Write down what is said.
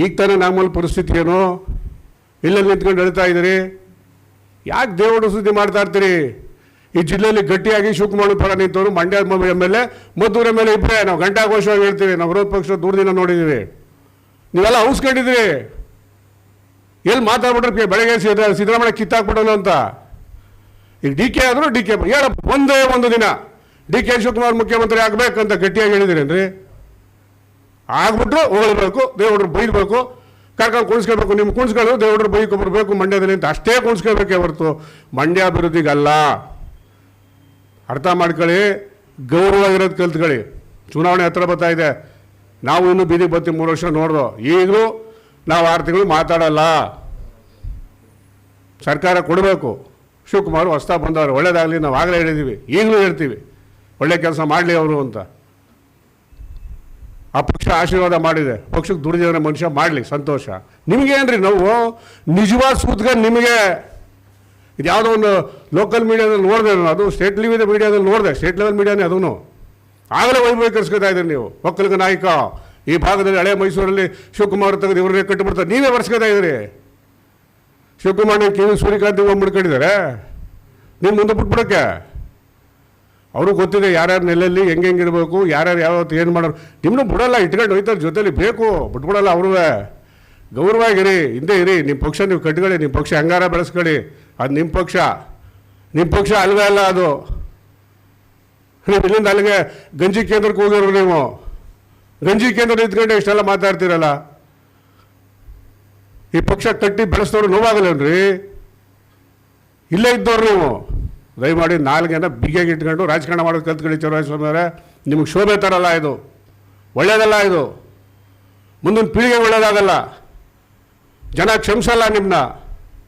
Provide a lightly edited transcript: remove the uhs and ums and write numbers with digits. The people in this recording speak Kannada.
ಈಗ ತಾನೇ ನಮ್ಮಲ್ಲಿ ಪರಿಸ್ಥಿತಿ ಏನು, ಇಲ್ಲಲ್ಲಿ ನಿಂತ್ಕೊಂಡು ಹೇಳ್ತಾ ಇದ್ದೀರಿ? ಯಾಕೆ ದೇವರ ಸುದ್ದಿ ಮಾಡ್ತಾ ಇರ್ತೀರಿ? ಈ ಜಿಲ್ಲೆಯಲ್ಲಿ ಗಟ್ಟಿಯಾಗಿ ಶಿವಕುಮಾರ್ ಪರ ನಿಂತವರು ಮಂಡ್ಯ ಎಮ್.ಎಲ್.ಎ, ಮದ್ದೂರು ಎಮ್.ಎಲ್.ಎ ಇಬ್ಬರೇ. ನಾವು ಗಂಟಾಘೋಷವಾಗಿ ಹೇಳ್ತೀವಿ, ನಾವು ವಿರೋಧ ಪಕ್ಷ ದೂರದಿಂದ ನೋಡಿದ್ದೀವಿ. ನೀವೆಲ್ಲ ಔಸ್ಕೊಂಡಿದ್ದೀರಿ. ಎಲ್ಲಿ ಮಾತಾಡ್ಬಿಟ್ರೆ ಬೆಳಗ್ಗೆ ಸಿದ್ದರಾಮಯ್ಯ ಕಿತ್ತಾಕ್ಬಿಡೋಣ ಅಂತ. ಈಗ ಡಿ ಕೆ ಆದರೂ ಡಿ ಕೆ ಹೇಳಪ್ಪ, ಒಂದೇ ಒಂದು ದಿನ ಡಿ ಕೆ ಶಿವಕುಮಾರ್ ಮುಖ್ಯಮಂತ್ರಿ ಆಗಬೇಕಂತ ಗಟ್ಟಿಯಾಗಿ ಹೇಳಿದಿರೇನ್ರಿ? ಆಗ್ಬಿಟ್ರು ಹೊಗಳಬೇಕು, ದೇವ್ರು ಬೈದಬೇಕು, ಕರ್ಕೊಂಡು ಕುಣಿಸ್ಕೊಳ್ಬೇಕು. ನಿಮ್ಗೆ ಕುಣಿಸ್ಕೊಳ್ಳೋದು ದೇವ್ರು ಬೈಕು ಬರಬೇಕು ಮಂಡ್ಯದಲ್ಲಿ ಅಂತ ಅಷ್ಟೇ ಕುಣಿಸ್ಕೋಬೇಕೇ ಹೊರತು ಮಂಡ್ಯ ಅಭಿವೃದ್ಧಿಗಲ್ಲ. ಅರ್ಥ ಮಾಡ್ಕೊಳ್ಳಿ, ಗೌರವವಾಗಿರೋದು ಕಲ್ತ್ಕೊಳ್ಳಿ. ಚುನಾವಣೆ ಹತ್ರ ಬರ್ತಾ ಇದೆ. ನಾವು ಇನ್ನೂ ಬೀದಿಗೆ ಬರ್ತೀವಿ, 3 ವರ್ಷ ನೋಡ್ದೋ. ಈಗಲೂ ನಾವು 6 ತಿಂಗಳು ಮಾತಾಡಲ್ಲ. ಸರ್ಕಾರ ಕೊಡಬೇಕು. ಶಿವಕುಮಾರ್ ಹೊಸ್ತಾ ಬಂದವರು, ಒಳ್ಳೇದಾಗಲಿ. ನಾವು ಆಗಲೇ ಹೇಳಿದ್ದೀವಿ, ಈಗಲೂ ಹೇಳ್ತೀವಿ, ಒಳ್ಳೆ ಕೆಲಸ ಮಾಡಲಿ ಅವರು ಅಂತ. ಆ ಪಕ್ಷ ಆಶೀರ್ವಾದ ಮಾಡಿದೆ, ಪಕ್ಷಕ್ಕೆ ದುಡಿದಿರೋ ಮನುಷ್ಯ ಮಾಡಲಿ, ಸಂತೋಷ. ನಿಮಗೇನ್ರಿ ನಾವು ನಿಜವಾದ ಸೂತ್ಕ ನಿಮಗೆ. ಇದು ಯಾವುದೋ ಒಂದು ಲೋಕಲ್ ಮೀಡಿಯಾದಲ್ಲಿ ನೋಡಿದೆ ನಾನು, ಅದು ಸ್ಟೇಟ್ ಲೆವೆಲ್ ಮೀಡಿಯಾದಲ್ಲಿ ನೋಡಿದೆ, ಸ್ಟೇಟ್ ಲೆವೆಲ್ ಮೀಡಿಯಾನೇ ಅದೂ. ಆಗಲೇ ವೈಭವೀಕರಿಸ್ಕೊತಾ ಇದ್ದೀರಿ ನೀವು. ಒಕ್ಕಲಿಗ ನಾಯಕ ಈ ಭಾಗದಲ್ಲಿ ಹಳೆ ಮೈಸೂರಲ್ಲಿ ಶಿವಕುಮಾರ್ ತೆಗೆದು ಇವರನ್ನೇ ಕಟ್ಟಿಬಿಡ್ತಾರೆ, ನೀವೇ ಬರ್ಸ್ಕೊತಾ ಇದ್ದೀರಿ. ಶಿವಕುಮಾರ್ನ ಕಿವಿ ಸೂರ್ಯಕಾಂತ್ ಮುಡ್ಕೊಂಡಿದ್ದಾರೆ, ನೀವು ಮುಂದೆ ಬಿಟ್ಬಿಡೋಕ್ಕೆ. ಅವ್ರಿಗೆ ಗೊತ್ತಿದೆ ಯಾರ್ಯಾರು ನೆಲೆಯಲ್ಲಿ ಹೆಂಗಿರಬೇಕು, ಯಾರ್ಯಾರು ಯಾವತ್ತು ಏನು ಮಾಡೋರು. ನಿಮ್ಮನ್ನು ಬಿಡೋಲ್ಲ, ಇಟ್ಕೊಂಡು ಹೋಯ್ತಾರೆ ಜೊತೆಲಿ, ಬೇಕು ಬಿಟ್ಬಿಡಲ್ಲ. ಅವ್ರೂ ಗೌರವಾಗಿರಿ, ಹಿಂದೆ ಇರಿ. ನಿಮ್ಮ ಪಕ್ಷ ನೀವು ಕಟ್ಕೊಳ್ಳಿ, ನಿಮ್ಮ ಪಕ್ಷ ಹೆಂಗಾರ ಬೆಳೆಸ್ಕೊಳ್ಳಿ. ಅದು ನಿಮ್ಮ ಪಕ್ಷ, ನಿಮ್ಮ ಪಕ್ಷ ಅಲ್ವೇ ಅಲ್ಲ ಅದು. ನೀವು ಇಲ್ಲಿಂದ ಅಲ್ಲಿಗೆ ಗಂಜಿ ಕೇಂದ್ರಕ್ಕೆ ಹೋಗಿರೋ ನೀವು. ಗಂಜಿ ಕೇಂದ್ರ ನಿಂತ್ಕೊಂಡು ಇಷ್ಟೆಲ್ಲ ಮಾತಾಡ್ತೀರಲ್ಲ. ಈ ಪಕ್ಷ ಕಟ್ಟಿ ಬೆಳೆಸಿದವ್ರು ನೋವಾಗಲ್ಲೇನ್ರಿ? ಇಲ್ಲೇ ಇದ್ದವ್ರು ನೀವು. ದಯಮಾಡಿ ನಾಲ್ಗೆನ ಬಿಗಿಯಾಗಿ ಇಟ್ಕೊಂಡು ರಾಜಕಾರಣ ಮಾಡೋದು ಕಲ್ತ್ಕೊಳ್ಳಿ. ಚೌರಾಸ್ವಾಮಿ ಅವರೇ, ನಿಮಗೆ ಶೋಭೆ ತರಲ್ಲ, ಇದು ಒಳ್ಳೆಯದಲ್ಲ. ಇದು ಮುಂದಿನ ಪೀಳಿಗೆ ಒಳ್ಳೆಯದಾಗಲ್ಲ. ಜನ ಕ್ಷಮಿಸಲ್ಲ ನಿಮ್ಮನ್ನ.